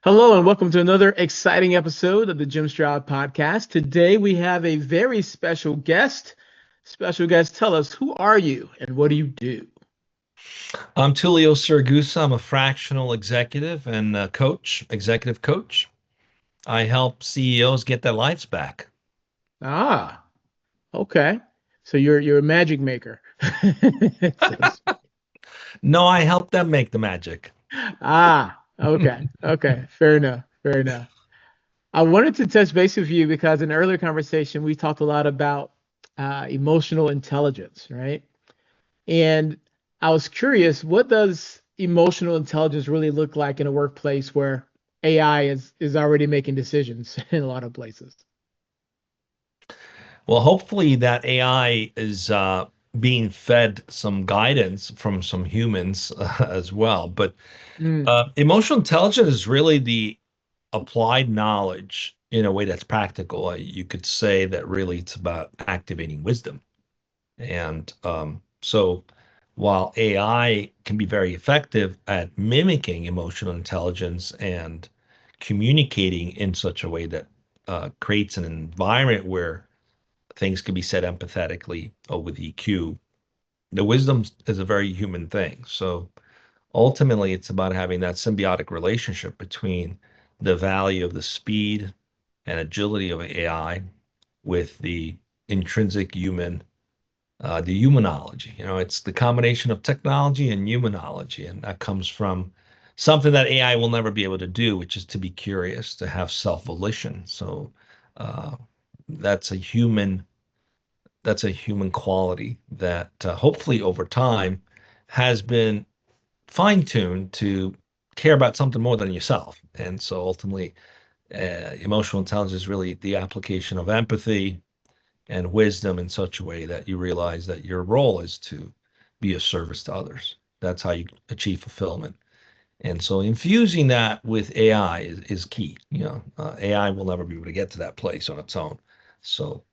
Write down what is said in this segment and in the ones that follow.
Hello and welcome to another exciting episode of the Jim Stroud Podcast. Today we have a very special guest. Special guest, tell us, who are you and what do you do? I'm Tullio Siragusa. I'm a fractional executive and executive coach. I help CEOs get their lives back. Ah, okay. So you're a magic maker. So to speak. No, I help them make the magic. Okay. Fair enough. Fair enough. I wanted to touch base with you because in an earlier conversation we talked a lot about emotional intelligence, right? And I was curious, what does emotional intelligence really look like in a workplace where AI is already making decisions in a lot of places? Well, hopefully that AI is being fed some guidance from some humans as well. But Mm, emotional intelligence is really the applied knowledge in a way that's practical. You could say that really it's about activating wisdom. And so while AI can be very effective at mimicking emotional intelligence and communicating in such a way that creates an environment where things can be said empathetically or with EQ, the wisdom is a very human thing. So ultimately, it's about having that symbiotic relationship between the value of the speed and agility of AI with the intrinsic the humanology. It's the combination of technology and humanology, and that comes from something that AI will never be able to do, which is to be curious, to have self-volition. So uh, that's a human that's a human quality that hopefully over time has been fine-tuned to care about something more than yourself. And so ultimately, emotional intelligence is really the application of empathy and wisdom in such a way that you realize that your role is to be of service to others. That's how you achieve fulfillment. And so infusing that with AI is key. AI will never be able to get to that place on its own. So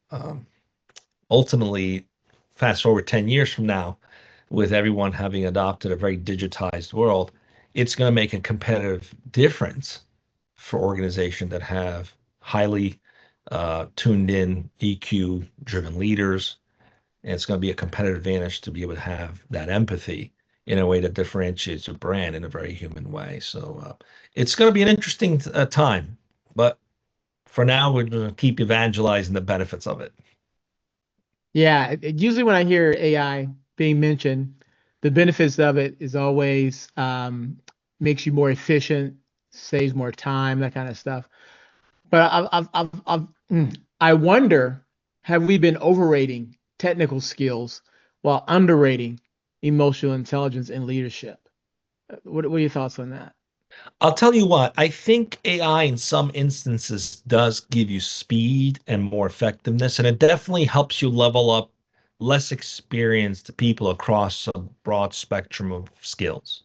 ultimately, fast forward 10 years from now, with everyone having adopted a very digitized world, it's going to make a competitive difference for organizations that have highly tuned in EQ driven leaders. And it's going to be a competitive advantage to be able to have that empathy in a way that differentiates your brand in a very human way. So it's going to be an interesting time. But for now, we're going to keep evangelizing the benefits of it. yeah, usually when I hear AI being mentioned, the benefits of it is always makes you more efficient, saves more time, that kind of stuff. But I wonder, have we been overrating technical skills while underrating emotional intelligence and leadership? What are your thoughts on that? I'll tell you what, I think AI in some instances does give you speed and more effectiveness, and it definitely helps you level up less experienced people across a broad spectrum of skills.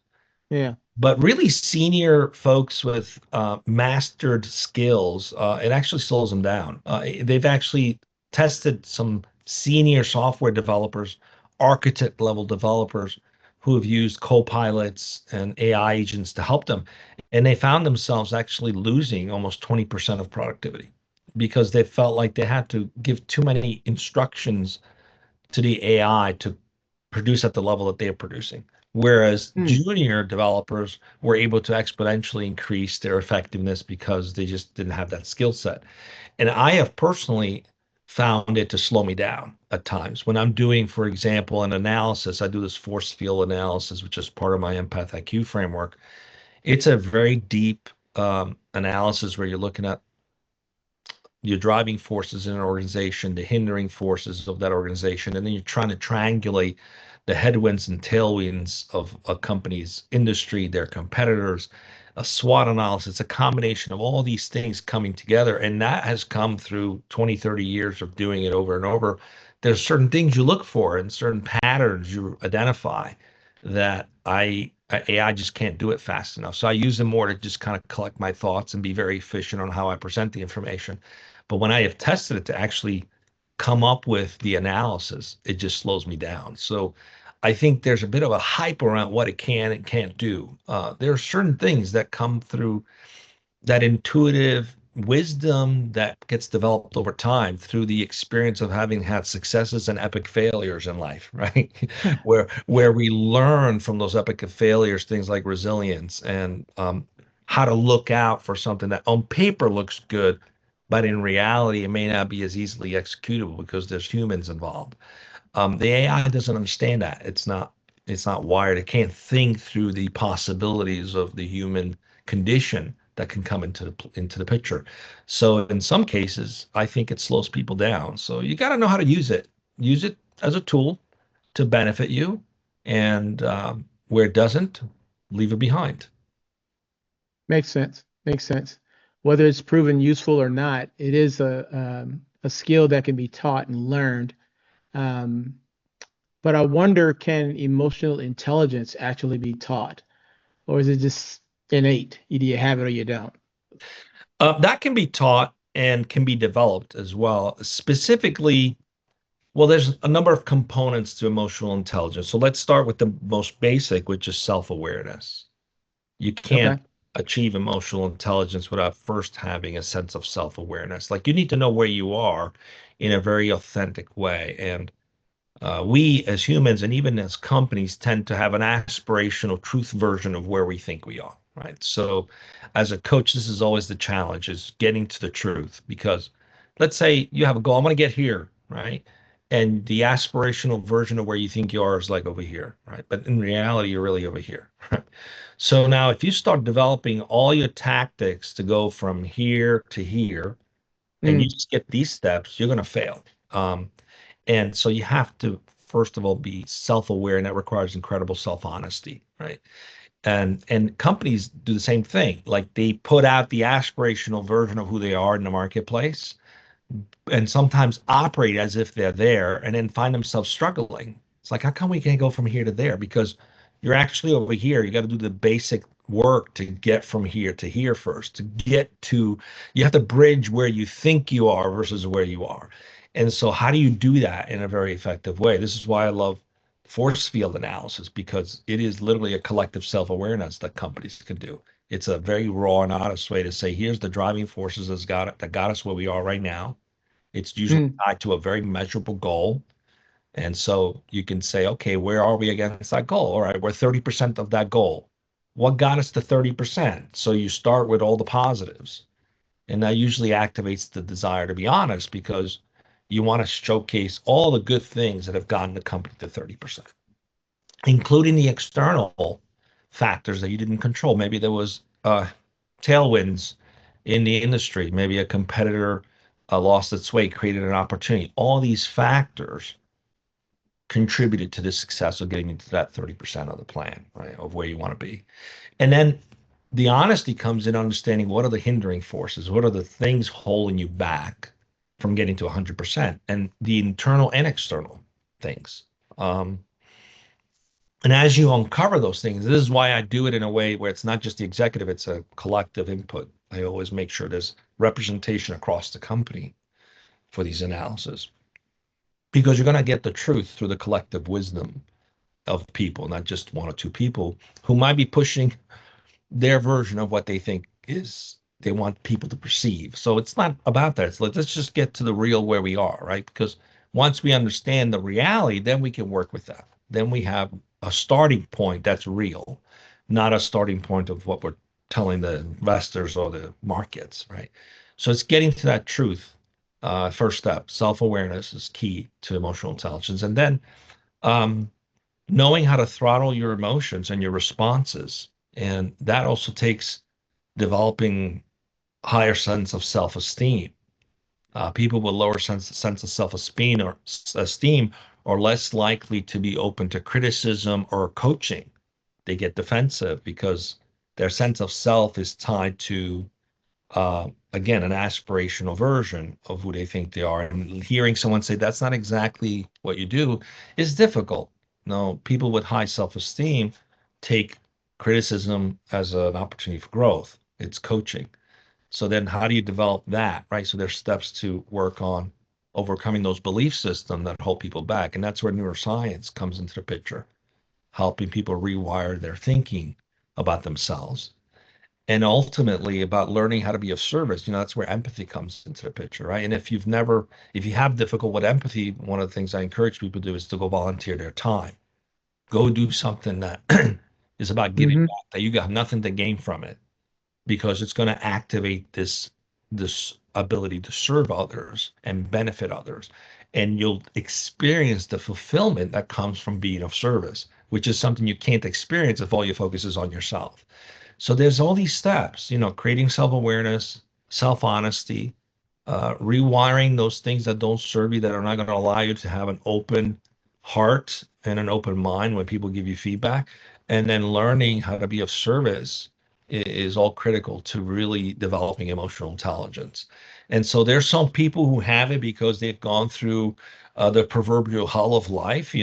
Yeah. But really, senior folks with mastered skills, it actually slows them down. They've actually tested some senior software developers, architect level developers who have used co-pilots and AI agents to help them. And they found themselves actually losing almost 20% of productivity because they felt like they had to give too many instructions to the AI to produce at the level that they are producing. Whereas Hmm. junior developers were able to exponentially increase their effectiveness because they just didn't have that skill set. And I have personally found it to slow me down at times. When I'm doing, for example, an analysis, I do this force field analysis, which is part of my empath IQ framework. It's a very deep analysis where you're looking at your driving forces in an organization, the hindering forces of that organization, and then you're trying to triangulate the headwinds and tailwinds of a company's industry, their competitors, a SWOT analysis, a combination of all these things coming together. And that has come through 20, 30 years of doing it over and over. There's certain things you look for and certain patterns you identify that AI just can't do it fast enough. So I use them more to just kind of collect my thoughts and be very efficient on how I present the information. But when I have tested it to actually come up with the analysis, it just slows me down. So I think there's a bit of a hype around what it can and can't do. There are certain things that come through that intuitive wisdom that gets developed over time through the experience of having had successes and epic failures in life, right? where we learn from those epic failures things like resilience and how to look out for something that on paper looks good, but in reality it may not be as easily executable because there's humans involved. The AI doesn't understand that. It's not wired. It can't think through the possibilities of the human condition that can come into the picture. So in some cases, I think it slows people down. So you got to know how to use it. Use it as a tool to benefit you, and where it doesn't, leave it behind. Makes sense. Makes sense. Whether it's proven useful or not, it is a skill that can be taught and learned. Um, but I wonder, can emotional intelligence actually be taught, or is it just innate? Either you have it or you don't. That can be taught and can be developed as well. Specifically, well, there's a number of components to emotional intelligence. So let's start with the most basic, which is self-awareness. You can't Okay. achieve emotional intelligence without first having a sense of self-awareness. Like you need to know where you are in a very authentic way. And we as humans and even as companies tend to have an aspirational truth version of where we think we are, right? So as a coach, this is always the challenge is getting to the truth because let's say you have a goal, I'm going to get here, right? And the aspirational version of where you think you are is like over here, right? But in reality, you're really over here. Right? So now if you start developing all your tactics to go from here to here and you Mm, just get these steps, you're going to fail. And so you have to, first of all, be self-aware, and that requires incredible self-honesty, right? And companies do the same thing. Like they put out the aspirational version of who they are in the marketplace, and sometimes operate as if they're there and then find themselves struggling. It's like, how come we can't go from here to there? Because you're actually over here. You got to do the basic work to get from here to here first, to get to, you have to bridge where you think you are versus where you are. And so, how do you do that in a very effective way? This is why I love force field analysis because it is literally a collective self awareness that companies can do. It's a very raw and honest way to say, here's the driving forces that got us where we are right now. It's usually mm, tied to a very measurable goal. And so you can say, okay, where are we against that goal? All right, we're 30% of that goal. What got us to 30%? So you start with all the positives. And that usually activates the desire to be honest because you want to showcase all the good things that have gotten the company to 30%, including the external factors that you didn't control. Maybe there was tailwinds in the industry. Maybe a competitor lost its way, created an opportunity. All these factors contributed to the success of getting into that 30% of the plan, right, of where you want to be. And then the honesty comes in understanding what are the hindering forces, what are the things holding you back from getting to 100%, and the internal and external things. Um, and as you uncover those things, this is why I do it in a way where it's not just the executive, it's a collective input. I always make sure there's representation across the company for these analysis because you're going to get the truth through the collective wisdom of people, not just one or two people who might be pushing their version of what they think is they want people to perceive. So it's not about that. It's like, let's just get to the real where we are, right? Because once we understand the reality, then we can work with that. Then we have a starting point that's real, not a starting point of what we're telling the investors or the markets, right? So it's getting to that truth. First step, self-awareness is key to emotional intelligence. And then um, knowing how to throttle your emotions and your responses. And that also takes developing higher sense of self-esteem. People with lower sense of self-esteem or esteem are less likely to be open to criticism or coaching. They get defensive because their sense of self is tied to again, an aspirational version of who they think they are. And hearing someone say that's not exactly what you do is difficult. No, people with high self-esteem take criticism as an opportunity for growth. It's coaching. So then how do you develop that, right? So there's steps to work on overcoming those belief systems that hold people back. And that's where neuroscience comes into the picture, helping people rewire their thinking about themselves and ultimately about learning how to be of service. That's where empathy comes into the picture, right? And if you have difficult with empathy, one of the things I encourage people to do is to go volunteer their time. Go do something that is about giving Hmm. back, that you got nothing to gain from it, because it's going to activate this ability to serve others and benefit others. And you'll experience the fulfillment that comes from being of service, which is something you can't experience if all your focus is on yourself. So there's all these steps, creating self-awareness, self-honesty, rewiring those things that don't serve you, that are not going to allow you to have an open heart and an open mind when people give you feedback. And then learning how to be of service is all critical to really developing emotional intelligence. And so there's some people who have it because they've gone through the proverbial hell of life.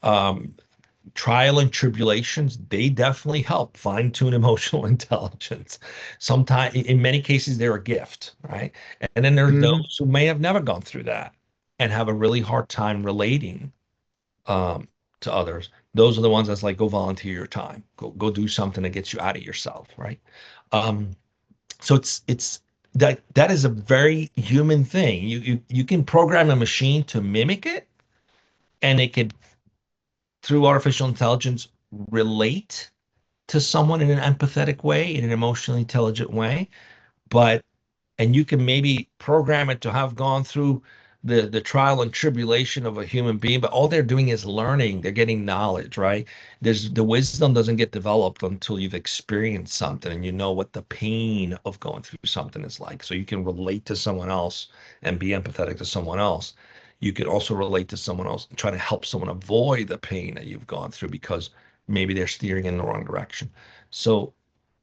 Um, Trial and tribulations, they definitely help fine tune emotional intelligence. Sometimes, in many cases, they're a gift, right? And then there's Hmm. those who may have never gone through that and have a really hard time relating um, to others. Those are the ones that's like, go volunteer your time, go do something that gets you out of yourself, right? Um, so it's that is a very human thing. You can program a machine to mimic it, and it can, through artificial intelligence, relate to someone in an empathetic way, in an emotionally intelligent way. But and you can maybe program it to have gone through the trial and tribulation of a human being, but all they're doing is learning. They're getting knowledge, right? There's the wisdom doesn't get developed until you've experienced something and you know what the pain of going through something is like. So you can relate to someone else and be empathetic to someone else. You could also relate to someone else and try to help someone avoid the pain that you've gone through because maybe they're steering in the wrong direction. So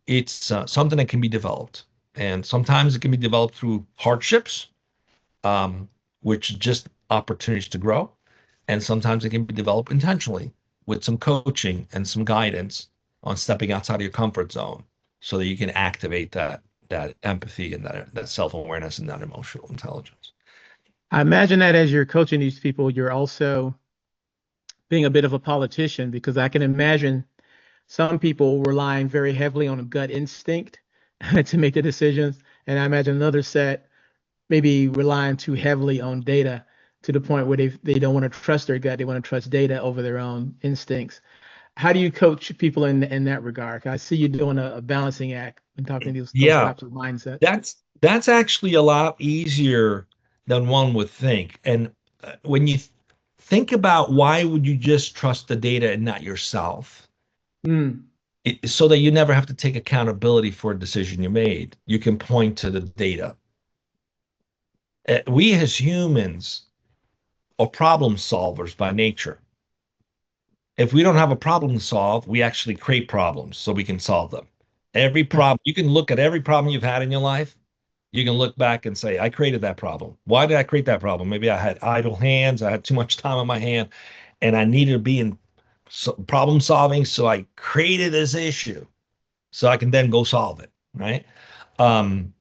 it's something that can be developed. And sometimes it can be developed through hardships, um, which just opportunities to grow. And sometimes it can be developed intentionally with some coaching and some guidance on stepping outside of your comfort zone so that you can activate that empathy and that self-awareness and that emotional intelligence. I imagine that as you're coaching these people, you're also being a bit of a politician because I can imagine some people relying very heavily on a gut instinct to make the decisions. And I imagine another set maybe relying too heavily on data to the point where they don't want to trust their gut. They want to trust data over their own instincts. How do you coach people in that regard? I see you doing a balancing act when talking to those Yeah, types of mindsets. that's actually a lot easier than one would think. And when you think about why would you just trust the data and not yourself? Mm, So that you never have to take accountability for a decision you made. You can point to the data. We as humans are problem solvers by nature. If we don't have a problem to solve, we actually create problems so we can solve them. Every problem, you can look at every problem you've had in your life. You can look back and say, I created that problem. Why did I create that problem? Maybe I had idle hands. I had too much time on my hand and I needed to be in problem solving. So I created this issue so I can then go solve it. Right. Um,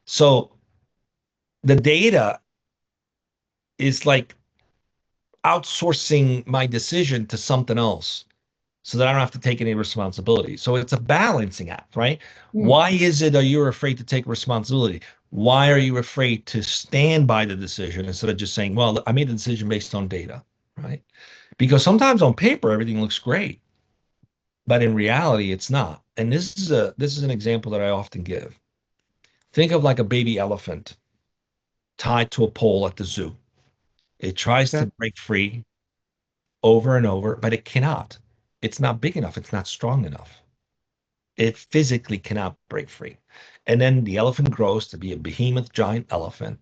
so the data is like outsourcing my decision to something else so that I don't have to take any responsibility. So it's a balancing act, right? mm. Why is it that you're afraid to take responsibility? Why are you afraid to stand by the decision instead of just saying, well, I made the decision based on data, right? Because sometimes on paper everything looks great, but in reality it's not. And this is an example that I often give. Think of like a baby elephant tied to a pole at the zoo. It tries to Okay. break free over and over, but it cannot. It's not big enough. It's not strong enough. It physically cannot break free. And then the elephant grows to be a behemoth giant elephant,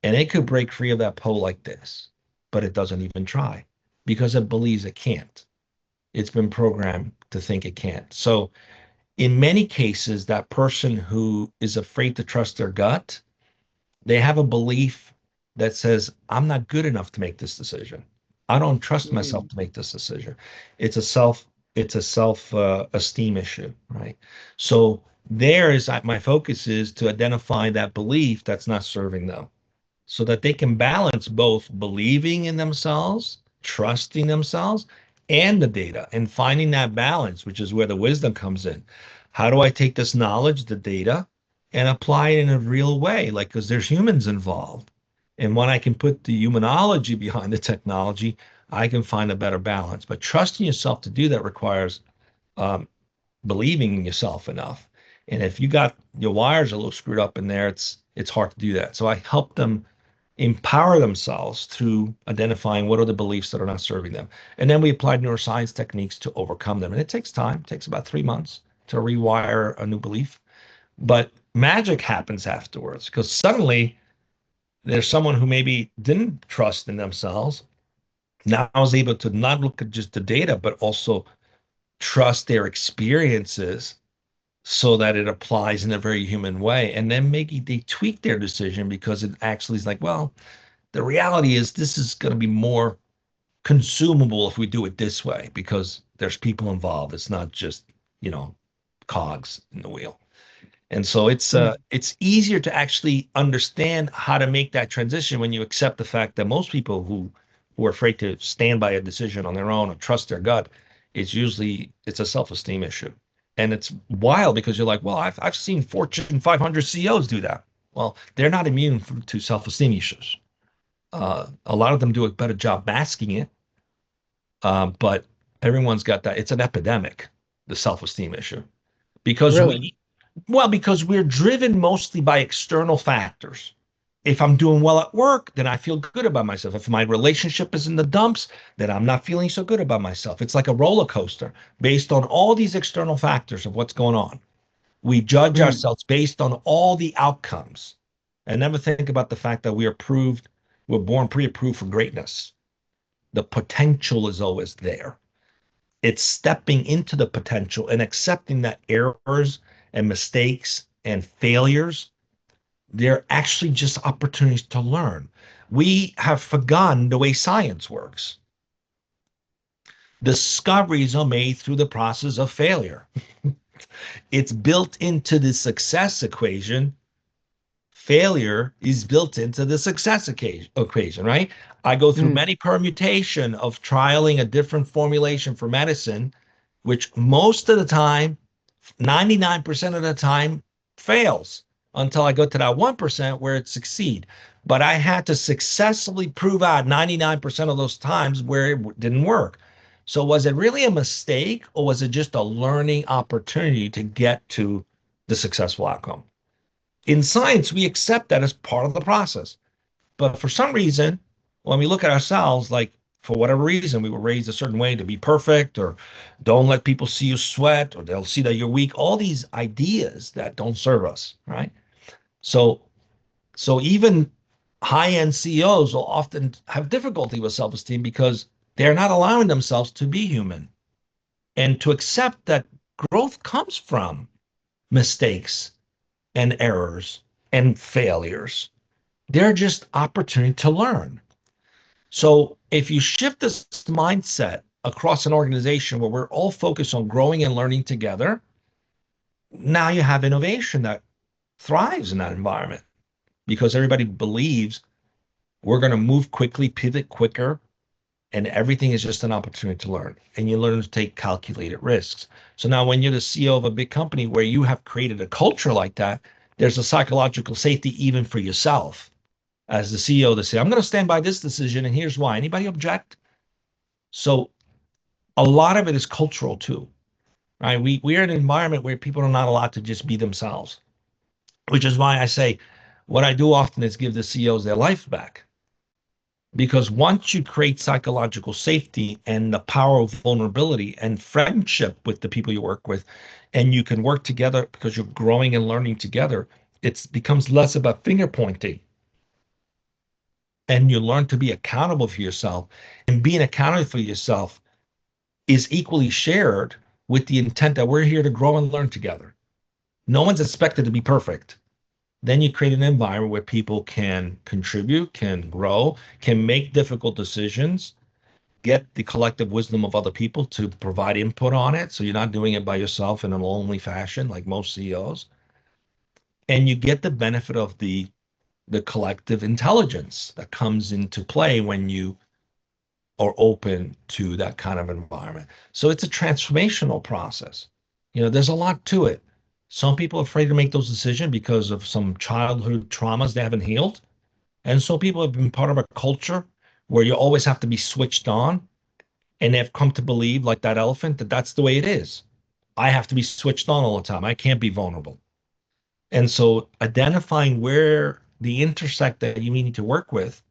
and it could break free of that pole like this, but it doesn't even try because it believes it can't. It's been programmed to think it can't. So, in many cases, that person who is afraid to trust their gut, they have a belief that says, I'm not good enough to make this decision. I don't trust myself Mm. to make this decision. It's a self, it's a self esteem issue, right? So there is my focus is to identify that belief that's not serving them so that they can balance both believing in themselves, trusting themselves, and the data and finding that balance, which is where the wisdom comes in. How do I take this knowledge, the data, and apply it in a real way? Like, because there's humans involved. And when I can put the humanology behind the technology, I can find a better balance. But trusting yourself to do that requires um, believing in yourself enough. And if you got your wires a little screwed up in there, it's hard to do that. So I help them empower themselves through identifying what are the beliefs that are not serving them. And then we applied neuroscience techniques to overcome them. And it takes time, it takes about 3 months to rewire a new belief. But magic happens afterwards because suddenly there's someone who maybe didn't trust in themselves now is able to not look at just the data, but also trust their experiences so that it applies in a very human way. And then maybe they tweak their decision because it actually is like, well, the reality is this is going to be more consumable if we do it this way because there's people involved. It's not just, cogs in the wheel. And so Mm. it's easier to actually understand how to make that transition when you accept the fact that most people who are afraid to stand by a decision on their own or trust their gut, it's a self-esteem issue. And it's wild because you're like, well, I've seen Fortune 500 CEOs do that. Well, they're not immune to self-esteem issues. A lot of them do a better job masking it, but everyone's got that. It's an epidemic, the self-esteem issue, because Really? because we're driven mostly by external factors. If I'm doing well at work, then I feel good about myself. If my relationship is in the dumps, then I'm not feeling so good about myself. It's like a roller coaster based on all these external factors of what's going on. We judge Mm. ourselves based on all the outcomes and never think about the fact that we're born pre-approved for greatness. The potential is always there. It's stepping into the potential and accepting that errors and mistakes and failures, they're actually just opportunities to learn. We have forgotten the way science works. Discoveries are made through the process of failure. It's built into the success equation. Failure is built into the success equation, right? I go through Mm. many permutation of trialing a different formulation for medicine, which most of the time 99% of the time fails until I go to that 1% where it succeed. But I had to successfully prove out 99% of those times where it didn't work. So was it really a mistake or was it just a learning opportunity to get to the successful outcome? In science, we accept that as part of the process. But for some reason, when we look at ourselves, like for whatever reason, we were raised a certain way to be perfect, or don't let people see you sweat, or they'll see that you're weak. All these ideas that don't serve us, right? So, so even high-end CEOs will often have difficulty with self-esteem because they're not allowing themselves to be human and to accept that growth comes from mistakes and errors and failures. They're just opportunity to learn. So if you shift this mindset across an organization where we're all focused on growing and learning together, now you have innovation that thrives in that environment because everybody believes we're going to move quickly, pivot quicker, and everything is just an opportunity to learn. And you learn to take calculated risks. So now when you're the CEO of a big company where you have created a culture like that, there's a psychological safety even for yourself as the CEO to say, I'm going to stand by this decision, and here's why. Anybody object? So a lot of it is cultural too, right? We're in an environment where people are not allowed to just be themselves, which is why I say what I do often is give the CEOs their life back. Because once you create psychological safety and the power of vulnerability and friendship with the people you work with, and you can work together because you're growing and learning together, it becomes less about finger pointing and you learn to be accountable for yourself. And being accountable for yourself is equally shared with the intent that we're here to grow and learn together. No one's expected to be perfect. Then you create an environment where people can contribute, can grow, can make difficult decisions, get the collective wisdom of other people to provide input on it. So you're not doing it by yourself in a lonely fashion like most CEOs. And you get the benefit of the collective intelligence that comes into play when you are open to that kind of environment. So it's a transformational process. There's a lot to it. Some people are afraid to make those decisions because of some childhood traumas they haven't healed. And some people have been part of a culture where you always have to be switched on, and they've come to believe, like that elephant, that that's the way it is. I have to be switched on all the time. I can't be vulnerable. And so identifying where the intersect that you need to work with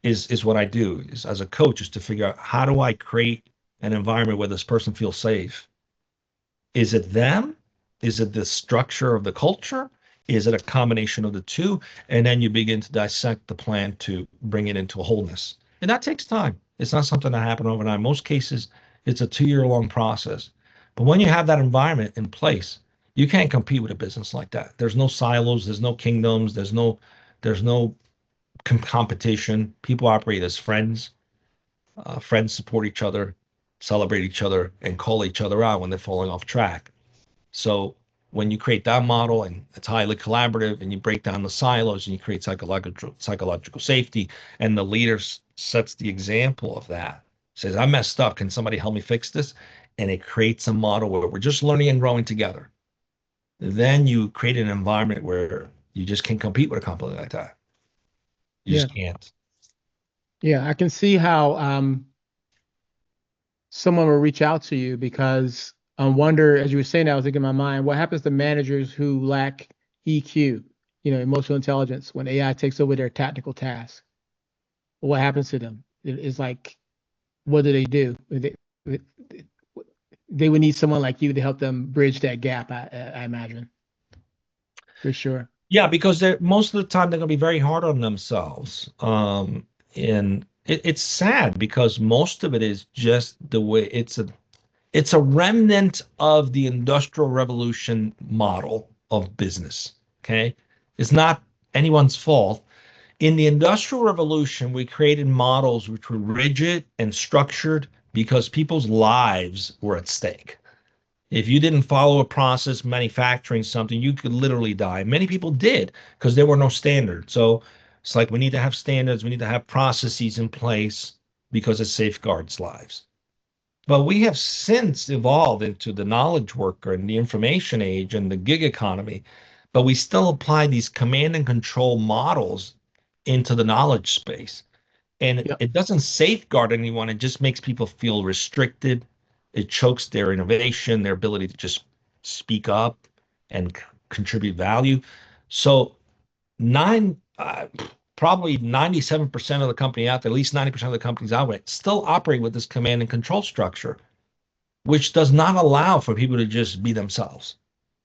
is what I do is as a coach is to figure out how do I create an environment where this person feels safe. Is it them? Is it the structure of the culture? Is it a combination of the two? And then you begin to dissect the plan to bring it into a wholeness. And that takes time. It's not something that happens overnight. In most cases, it's a 2 year long process. But when you have that environment in place, you can't compete with a business like that. There's no silos, there's no kingdoms, there's no competition. People operate as friends. Friends support each other, celebrate each other, and call each other out when they're falling off track. So when you create that model and it's highly collaborative and you break down the silos and you create psychological safety, and the leader sets the example of that, says, I messed up. Can somebody help me fix this? And it creates a model where we're just learning and growing together. Then you create an environment where you just can't compete with a company like that. You Yeah. just can't. Yeah. I can see how someone will reach out to you because I wonder, as you were saying, I was thinking in my mind, what happens to managers who lack EQ, emotional intelligence, when AI takes over their tactical tasks? What happens to them? It's like, what do they do? They would need someone like you to help them bridge that gap, I imagine, for sure. Yeah, because most of the time they're going to be very hard on themselves. And it's sad because most of it is just the way it's a remnant of the Industrial Revolution model of business. Okay. It's not anyone's fault. In the Industrial Revolution, we created models which were rigid and structured because people's lives were at stake. If you didn't follow a process manufacturing something, you could literally die. Many people did because there were no standards. So it's like we need to have standards, we need to have processes in place because it safeguards lives. But we have since evolved into the knowledge worker and the information age and the gig economy, but we still apply these command and control models into the knowledge space. And Yep. it doesn't safeguard anyone. It just makes people feel restricted. It chokes their innovation, their ability to just speak up and contribute value. So nine, probably 97% of the company out there, at least 90% of the companies out there, still operate with this command and control structure, which does not allow for people to just be themselves.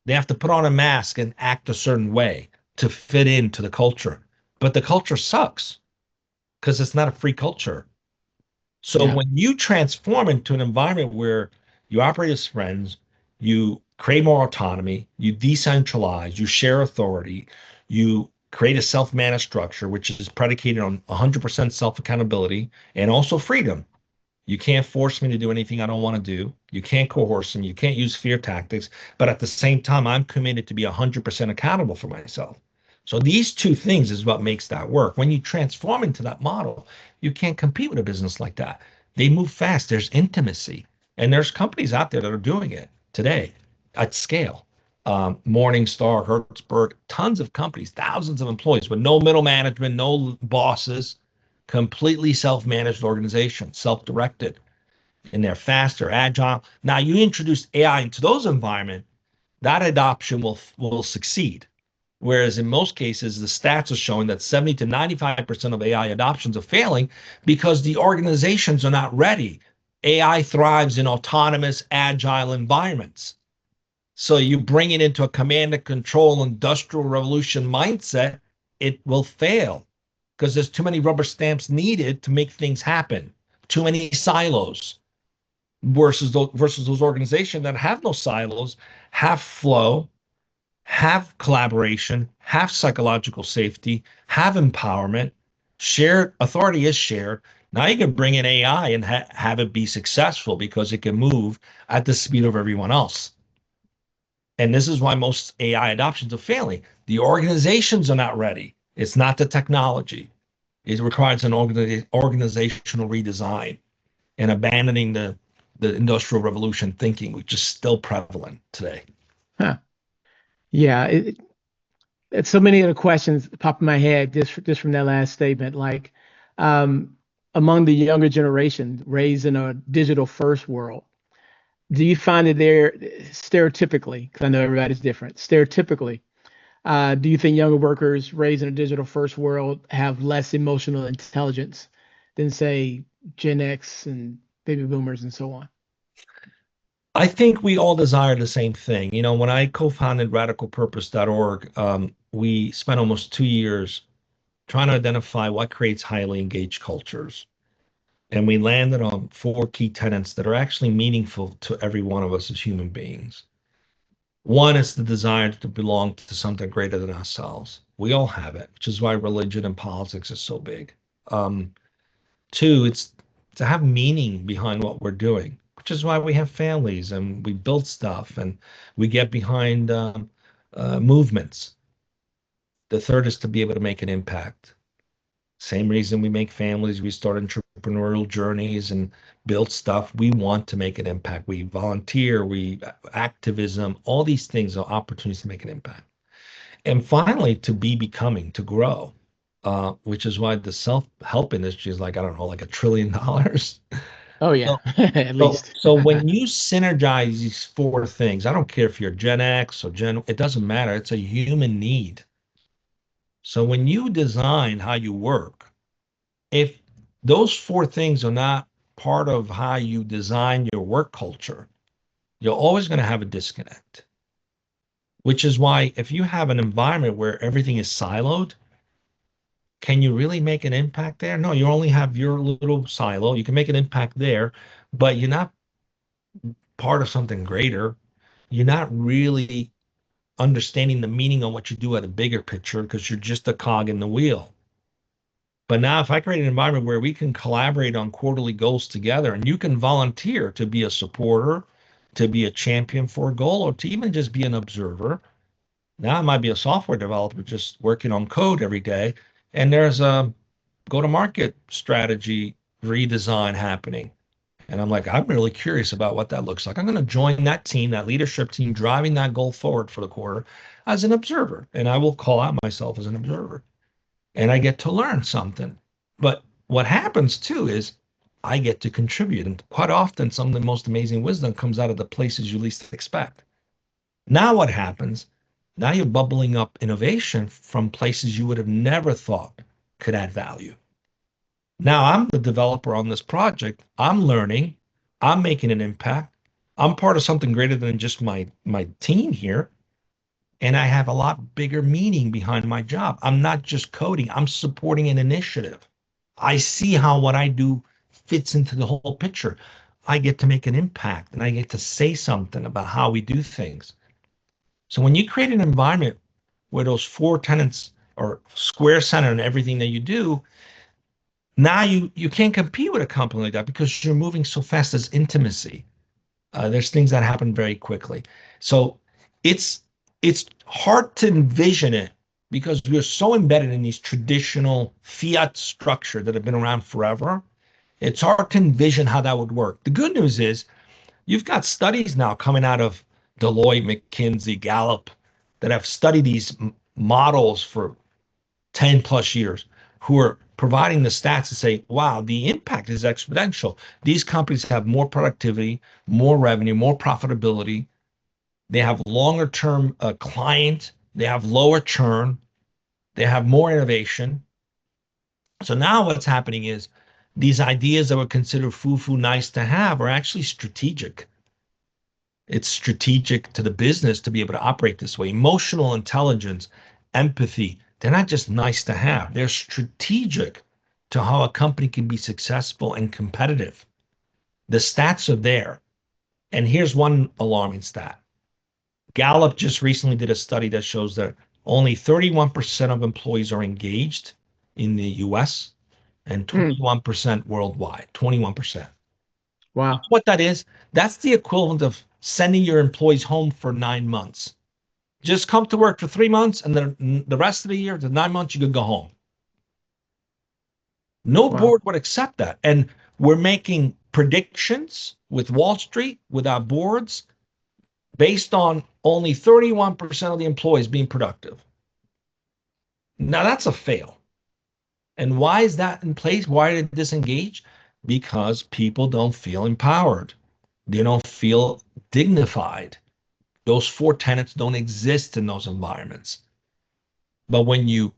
They have to put on a mask and act a certain way to fit into the culture. But the culture sucks because it's not a free culture. So Yeah. when you transform into an environment where you operate as friends, you create more autonomy, you decentralize, you share authority, you create a self-managed structure, which is predicated on 100% self-accountability and also freedom. You can't force me to do anything I don't want to do. You can't coerce me. You can't use fear tactics. But at the same time, I'm committed to be 100% accountable for myself. So these two things is what makes that work. When you transform into that model, you can't compete with a business like that. They move fast. There's intimacy. And there's companies out there that are doing it today at scale. Morningstar, Hertzberg, tons of companies, thousands of employees with no middle management, no bosses, completely self-managed organization, self-directed, and they're faster, agile. Now you introduce AI into those environments, that adoption will succeed. Whereas in most cases, the stats are showing that 70 to 95% of AI adoptions are failing because the organizations are not ready. AI thrives in autonomous, agile environments. So you bring it into a command and control industrial revolution mindset, it will fail because there's too many rubber stamps needed to make things happen. Too many silos versus those organizations that have no silos, have flow, have collaboration, have psychological safety, have empowerment. Shared authority is shared. Now you can bring in AI and have it be successful because it can move at the speed of everyone else. And this is why most AI adoptions are failing. The organizations are not ready. It's not the technology. It requires an organizational redesign and abandoning the Industrial Revolution thinking, which is still prevalent today. Huh. Yeah, it's so many other questions pop in my head just from that last statement. Like, um, among the younger generation raised in a digital first world, do you find that they're stereotypically, because I know everybody's different, stereotypically, do you think younger workers raised in a digital first world have less emotional intelligence than, say, Gen X and baby boomers and so on? I think we all desire the same thing. You know, when I co-founded radicalpurpose.org, we spent almost 2 years trying to identify what creates highly engaged cultures. And we landed on four key tenets that are actually meaningful to every one of us as human beings. One is the desire to belong to something greater than ourselves. We all have it, which is why religion and politics is so big. Um, Two, it's to have meaning behind what we're doing, which is why we have families and we build stuff and we get behind movements. The third is to be able to make an impact. Same reason we make families, we start entrepreneurial journeys and build stuff. We want to make an impact. We volunteer, we activism, all these things are opportunities to make an impact. And finally, to be becoming, to grow, which is why the self-help industry is like, I don't know, like $1 trillion. Oh yeah, So, at so, least. so when you synergize these four things, I don't care if you're Gen X or it doesn't matter. It's a human need. So when you design how you work, if those four things are not part of how you design your work culture, you're always going to have a disconnect. Which is why if you have an environment where everything is siloed, can you really make an impact there? No, you only have your little silo. You can make an impact there, but you're not part of something greater. You're not really understanding the meaning of what you do at a bigger picture because you're just a cog in the wheel. But now, if I create an environment where we can collaborate on quarterly goals together and you can volunteer to be a supporter, to be a champion for a goal, or to even just be an observer. Now I might be a software developer just working on code every day, and there's a go-to-market strategy redesign happening. And I'm like, I'm really curious about what that looks like. I'm going to join that team, that leadership team, driving that goal forward for the quarter as an observer. And I will call out myself as an observer. And I get to learn something. But what happens too is I get to contribute. And quite often, some of the most amazing wisdom comes out of the places you least expect. Now, what happens? Now you're bubbling up innovation from places you would have never thought could add value. Now I'm the developer on this project. I'm learning. I'm making an impact. I'm part of something greater than just my team here. And I have a lot bigger meaning behind my job. I'm not just coding, I'm supporting an initiative. I see how what I do fits into the whole picture. I get to make an impact and I get to say something about how we do things. So when you create an environment where those four tenets are square center in everything that you do, now you can't compete with a company like that because you're moving so fast as intimacy. There's things that happen very quickly. So it's it's hard to envision it because we're so embedded in these traditional fiat structure that have been around forever. It's hard to envision how that would work. The good news is you've got studies now coming out of Deloitte, McKinsey, Gallup that have studied these models for 10 plus years who are providing the stats to say, wow, the impact is exponential. These companies have more productivity, more revenue, more profitability. They have longer term client. They have lower churn. They have more innovation. So now what's happening is these ideas that were considered foo-foo nice to have are actually strategic. It's strategic to the business to be able to operate this way. Emotional intelligence, empathy, they're not just nice to have, they're strategic to how a company can be successful and competitive. The stats are there. And here's one alarming stat. Gallup just recently did a study that shows that only 31% of employees are engaged in the US and Mm, 21% worldwide. 21%. You know wow. what that is? That's the equivalent of sending your employees home for 9 months. Just come to work for 3 months, and then the rest of the year, the 9 months, you could go home. No Wow. board would accept that. And we're making predictions with Wall Street, with our boards, based on only 31% of the employees being productive. Now that's a fail. And why is that in place? Why did it disengage? Because people don't feel empowered. They don't feel dignified. Those 4 tenets don't exist in those environments. But when you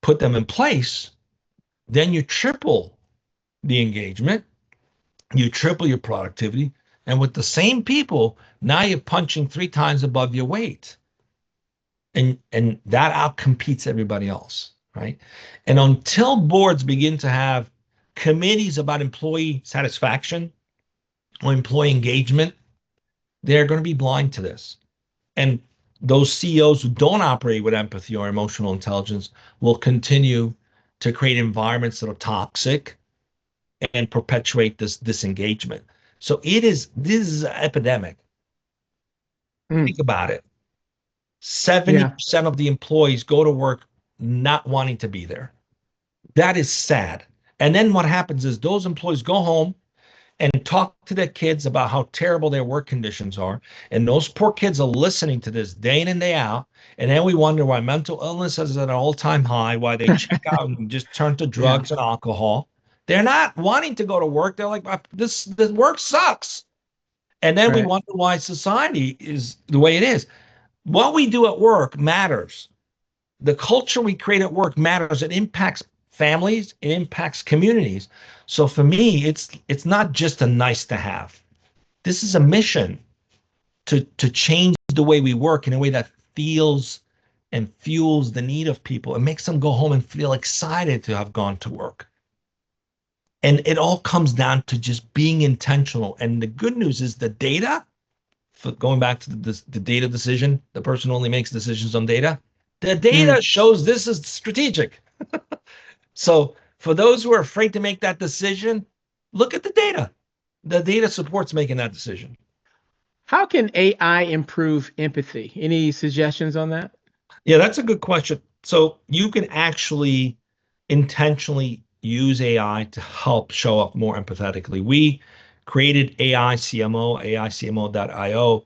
put them in place, then you triple the engagement, you triple your productivity, and with the same people, now you're punching 3 times above your weight. And that outcompetes everybody else, right? And until boards begin to have committees about employee satisfaction or employee engagement, they're going to be blind to this. And those CEOs who don't operate with empathy or emotional intelligence will continue to create environments that are toxic and perpetuate this disengagement. So this is an epidemic. Think about it. 70% of the employees go to work not wanting to be there. That is sad. And then what happens is those employees go home and talk to their kids about how terrible their work conditions are. And those poor kids are listening to this day in and day out. And then we wonder why mental illness is at an all-time high, why they check out and just turn to drugs and alcohol. They're not wanting to go to work. They're like, this work sucks. And then we wonder why society is the way it is. What we do at work matters. The culture we create at work matters. It impacts families, it impacts communities. So for me, it's not just a nice to have. This is a mission to change the way we work in a way that feels and fuels the need of people. It makes them go home and feel excited to have gone to work. And it all comes down to just being intentional. And the good news is the data, going back to the data decision, the person only makes decisions on data. The data shows this is strategic. So for those who are afraid to make that decision, look at the data. The data supports making that decision. How can AI improve empathy? Any suggestions on that? Yeah, that's a good question. So you can actually intentionally use AI to help show up more empathetically. We created AICMO, AICMO.io,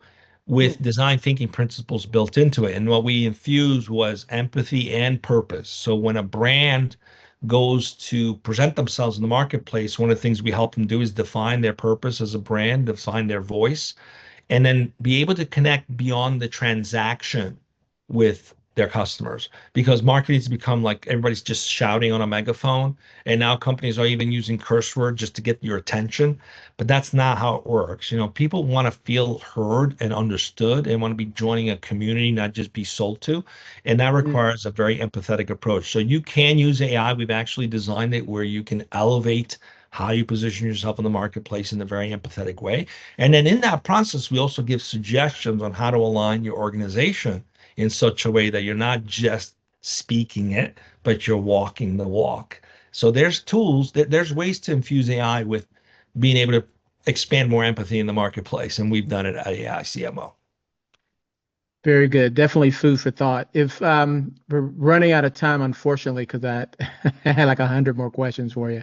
with design thinking principles built into it. And what we infused was empathy and purpose. So when a brand goes to present themselves in the marketplace, one of the things we help them do is define their purpose as a brand, define their voice, and then be able to connect beyond the transaction with their customers, because marketing has become like everybody's just shouting on a megaphone, and now companies are even using curse words just to get your attention. But that's not how it works. People want to feel heard and understood and want to be joining a community, not just be sold to. And that requires a very empathetic approach. So you can use AI. We've actually designed it where you can elevate how you position yourself in the marketplace in a very empathetic way. And then in that process, we also give suggestions on how to align your organization in such a way that you're not just speaking it, but you're walking the walk. So there's tools, there's ways to infuse AI with being able to expand more empathy in the marketplace. And we've done it at AICMO. Very good. Definitely food for thought. If we're running out of time, unfortunately, because I had like 100 more questions for you.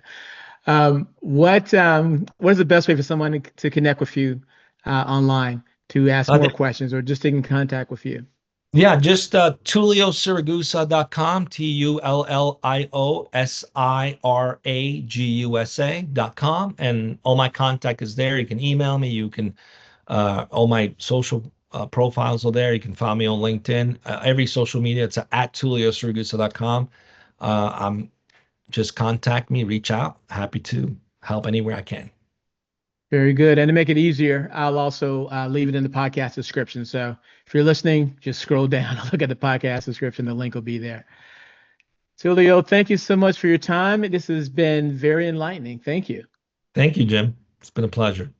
What is the best way for someone to connect with you online, to ask more questions or just to get in contact with you? Yeah, just TullioSiragusa.com, TullioSiragusa.com. And all my contact is there. You can email me. You can, all my social profiles are there. You can find me on LinkedIn. Every social media, it's at TullioSiragusa.com. Just contact me, reach out. Happy to help anywhere I can. Very good. And to make it easier, I'll also leave it in the podcast description. So if you're listening, just scroll down, look at the podcast description. The link will be there. Tullio, thank you so much for your time. This has been very enlightening. Thank you. Thank you, Jim. It's been a pleasure.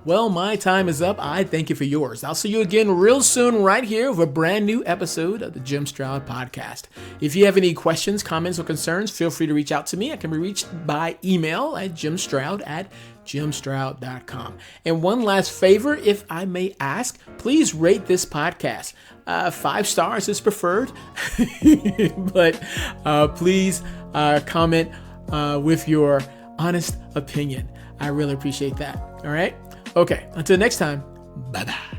Well, my time is up. I thank you for yours. I'll see you again real soon right here with a brand new episode of the Jim Stroud Podcast. If you have any questions, comments, or concerns, feel free to reach out to me. I can be reached by email at jimstroud@ jimstroud.com. And one last favor, if I may ask, please rate this podcast. 5 stars is preferred, but please comment with your honest opinion. I really appreciate that. All right. Okay. Until next time. Bye-bye.